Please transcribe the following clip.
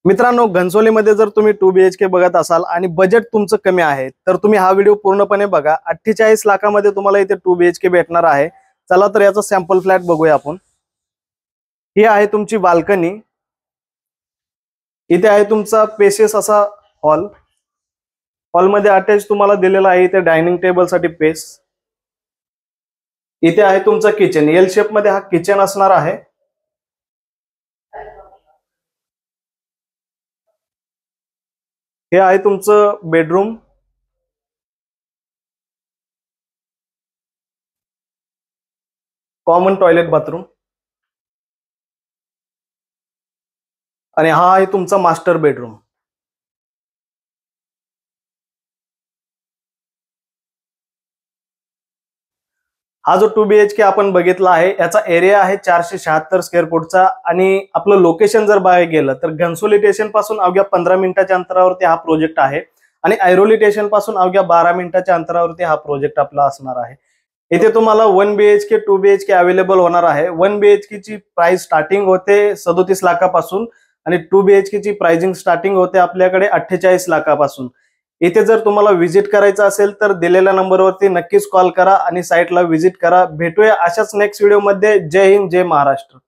मित्रांनो, घनसोलीमध्ये जर तुम्ही 2 BHK बघत असाल आणि बजेट तुमचं कमी आहे तर तुम्ही हा व्हिडिओ पूर्णपणे बघा। 48 लाखामध्ये तुम्हाला इथे 2 BHK भेटणार आहे। चला तर याचा सॅम्पल फ्लॅट बघूया आपण। ही आहे तुमची बाल्कनी। इथे आहे तुमचा स्पेशियस असा हॉल। हॉलमध्ये अटॅच तुम्हाला दिलेला आहे इथे डायनिंग टेबल साठी स्पेस। इथे आहे तुमचा किचन। एल शेप मध्ये हा किचन असणार आहे। हे आहे तुमचं बेडरूम। कॉमन टॉयलेट बाथरूम आणि हा आहे तुमचा मास्टर बेडरूम। हा जो 2 BHK आपण बघितला आहे याचा एरिया आहे 476 स्क्वेअर फूटचा आणि आपलं लोकेशन जर बघायला गेलं तर घनसोली स्टेशन पासून अवघ्या 15 मिनिटाच्या अंतरावरती हा प्रोजेक्ट आहे आणि ऐरोली स्टेशन पासून अवघ्या 12 मिनिटाच्या अंतरावरती हा प्रोजेक्ट आपला असणार आहे। इथे तुम्हाला 1 BHK 2 BHK अवेलेबल होणार आहे। 1 BHK ची प्राइस स्टार्टिंग होते 37 लाखापासून आणि 2 BHK ची प्राइसिंग स्टार्टिंग होते आपल्याकडे 48 लाखापासून। इथे जर तुम्हाला व्हिजिट करायचं असेल तर दिलेल्या नंबरवरती नक्कीच कॉल करा आणि साईटला व्हिजिट करा। भेटूया अशाच नेक्स्ट व्हिडिओमध्ये। जय हिंद, जय महाराष्ट्र।